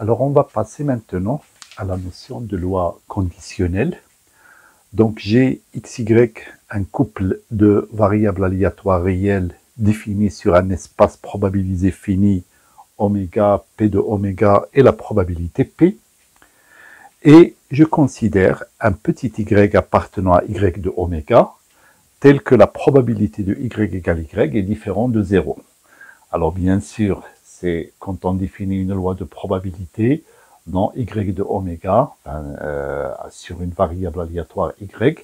Alors, on va passer maintenant à la notion de loi conditionnelle. Donc, j'ai xy, un couple de variables aléatoires réelles définies sur un espace probabilisé fini, oméga, p de oméga et la probabilité p. Et je considère un petit y appartenant à y de oméga, tel que la probabilité de y égale y est différente de 0. Alors bien sûr, c'est quand on définit une loi de probabilité, dans y de oméga, sur une variable aléatoire y,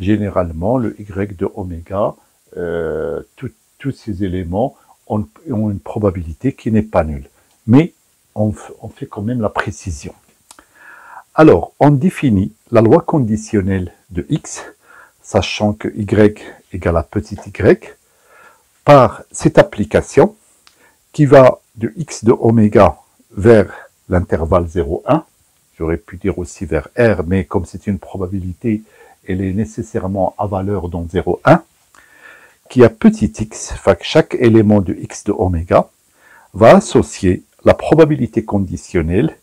généralement le y de oméga, tous ces éléments ont une probabilité qui n'est pas nulle. Mais on fait quand même la précision. Alors, on définit la loi conditionnelle de x, sachant que y égale à petit y, par cette application qui va de x de oméga vers l'intervalle 0,1. J'aurais pu dire aussi vers R, mais comme c'est une probabilité, elle est nécessairement à valeur dans 0,1, qui a petit x, fait que chaque élément de x de oméga va associer la probabilité conditionnelle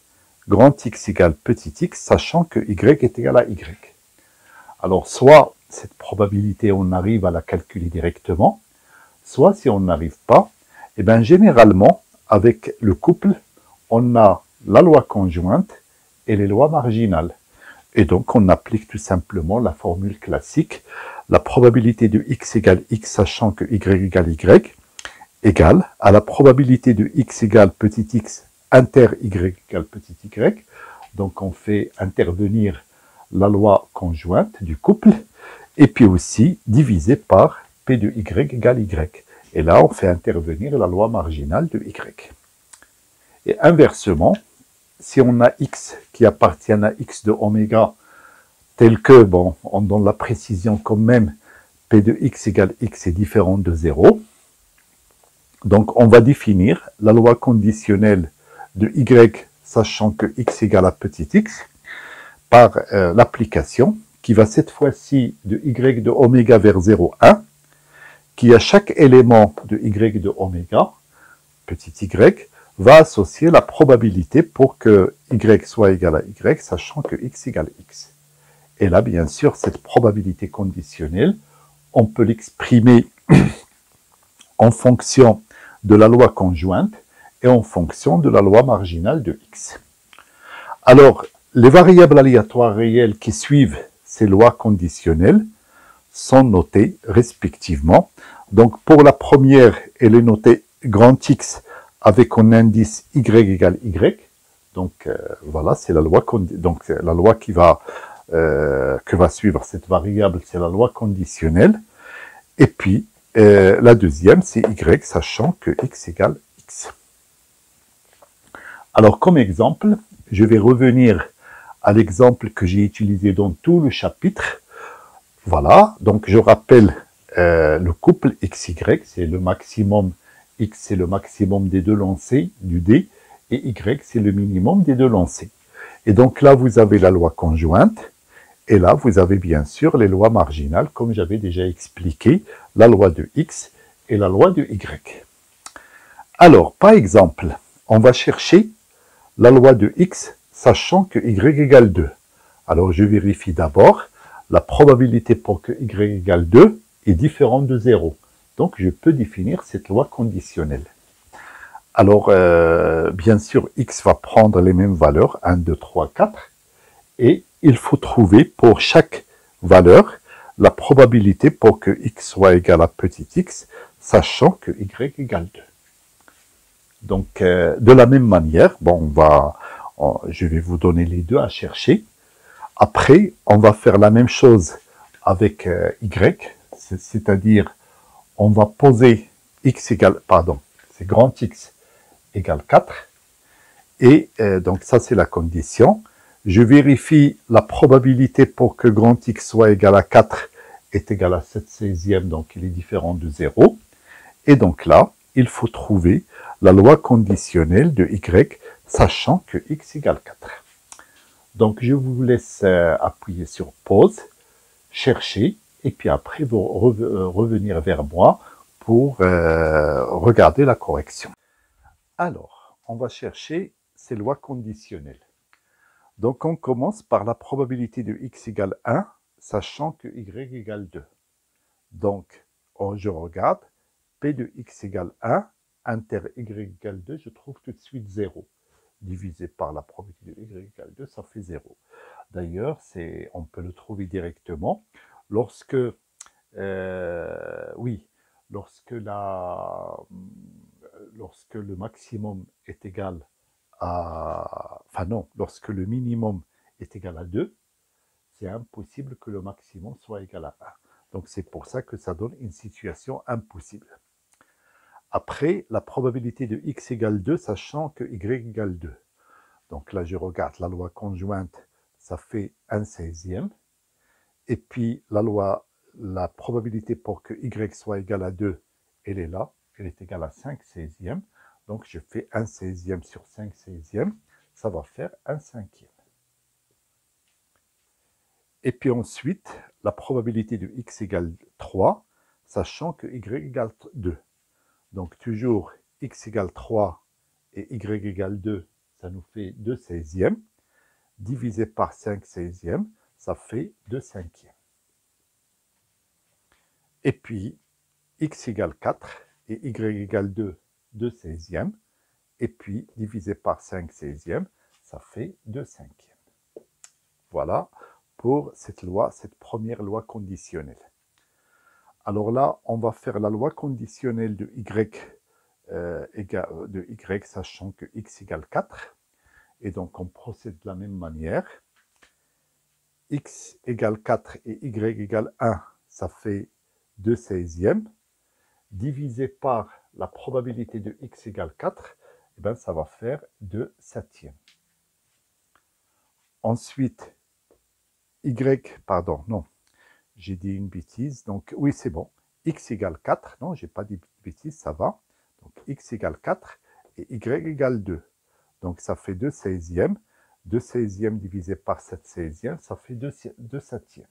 grand X égale petit x, sachant que y est égal à y. Alors, soit cette probabilité, on arrive à la calculer directement, soit si on n'arrive pas, eh bien, généralement, avec le couple, on a la loi conjointe et les lois marginales. Et donc, on applique tout simplement la formule classique, la probabilité de x égale x, sachant que y égale y, égale à la probabilité de x égale petit x inter y égale petit y. Donc, on fait intervenir la loi conjointe du couple, et puis aussi divisé par p de y égale y. Et là, on fait intervenir la loi marginale de y. Et inversement, si on a x qui appartient à x de oméga, tel que, bon, on donne la précision quand même, p de x égale x est différent de 0. Donc, on va définir la loi conditionnelle de y, sachant que x égale à petit x, par l'application, qui va cette fois-ci de y de oméga vers 0,1, qui à chaque élément de y de oméga, petit y, va associer la probabilité pour que y soit égal à y, sachant que x égale x. Et là, bien sûr, cette probabilité conditionnelle, on peut l'exprimer en fonction de la loi conjointe et en fonction de la loi marginale de x. Alors, les variables aléatoires réelles qui suivent ces lois conditionnelles sont notées respectivement. Donc, pour la première, elle est notée grand X avec un indice Y égale Y. Donc, voilà, c'est la loi, donc, la loi qui va, que va suivre cette variable, c'est la loi conditionnelle. Et puis, la deuxième, c'est Y, sachant que X égale X. Alors, comme exemple, je vais revenir à l'exemple que j'ai utilisé dans tout le chapitre. Voilà, donc je rappelle le couple XY, c'est le maximum, X c'est le maximum des deux lancers du dé, et Y c'est le minimum des deux lancers. Et donc là, vous avez la loi conjointe, et là, vous avez bien sûr les lois marginales, comme j'avais déjà expliqué, la loi de X et la loi de Y. Alors, par exemple, on va chercher la loi de X, sachant que Y égale 2. Alors, je vérifie d'abord, la probabilité pour que y égale 2 est différente de 0. Donc, je peux définir cette loi conditionnelle. Alors, bien sûr, x va prendre les mêmes valeurs, 1, 2, 3, 4. Et il faut trouver pour chaque valeur la probabilité pour que x soit égal à petit x, sachant que y égale 2. Donc, de la même manière, bon, je vais vous donner les deux à chercher. Après, on va faire la même chose avec y, c'est-à-dire on va poser x égale, pardon, c'est grand X égale 4. Et donc ça, c'est la condition. Je vérifie la probabilité pour que grand X soit égal à 4 est égal à 7/16, donc il est différent de 0. Et donc là, il faut trouver la loi conditionnelle de y, sachant que x égale 4. Donc, je vous laisse appuyer sur pause, chercher, et puis après, vous revenir vers moi pour regarder la correction. Alors, on va chercher ces lois conditionnelles. Donc on commence par la probabilité de x égale 1, sachant que y égale 2. Donc je regarde, p de x égale 1, inter y égale 2, je trouve tout de suite 0. Divisé par la probabilité de y égale 2, ça fait 0. D'ailleurs, on peut le trouver directement lorsque, lorsque le maximum est égal à... Enfin non, lorsque le minimum est égal à 2, c'est impossible que le maximum soit égal à 1. Donc c'est pour ça que ça donne une situation impossible. Après, la probabilité de x égale 2, sachant que y égale 2. Donc là, je regarde la loi conjointe, ça fait 1/16e. Et puis la probabilité pour que y soit égal à 2, elle est là, elle est égale à 5/16e. Donc je fais 1/16e sur 5/16e, ça va faire 1/5e. Et puis ensuite, la probabilité de x égale 3, sachant que y égale 2. Donc toujours x égale 3 et y égale 2, ça nous fait 2/16e. Divisé par 5/16e, ça fait 2/5e. Et puis, x égale 4 et y égale 2, 2/16e. Et puis, divisé par 5/16e, ça fait 2/5e. Voilà pour cette loi, cette première loi conditionnelle. Alors là, on va faire la loi conditionnelle de y, sachant que x égale 4. Et donc, on procède de la même manière. X égale 4 et y égale 1, ça fait 2/16e. Divisé par la probabilité de x égale 4, eh bien, ça va faire 2/7e. Ensuite, pardon, non, j'ai dit une bêtise. Donc, oui, c'est bon. X égale 4, non, j'ai pas dit bêtise, ça va. Donc, x égale 4 et y égale 2. Donc, ça fait 2/16e. 2/16e divisé par 7/16e, ça fait 2/7e.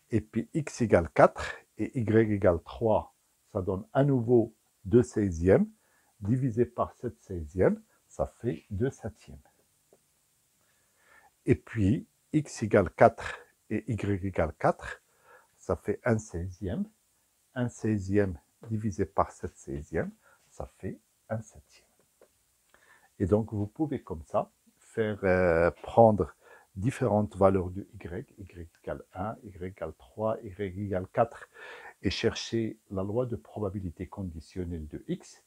Et puis x égale 4 et y égale 3, ça donne à nouveau 2/16e. Divisé par 7/16e, ça fait 2/7e. Et puis x égale 4 et y égale 4, ça fait 1/16e. 1/16e divisé par 7/16e, ça fait 1/7e. Et donc, vous pouvez comme ça faire prendre différentes valeurs de y égale 1, y égale 3, y égale 4, et chercher la loi de probabilité conditionnelle de x.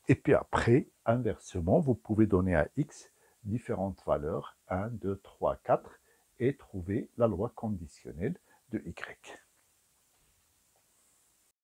Et puis après, inversement, vous pouvez donner à x différentes valeurs, 1, 2, 3, 4, et trouver la loi conditionnelle de y.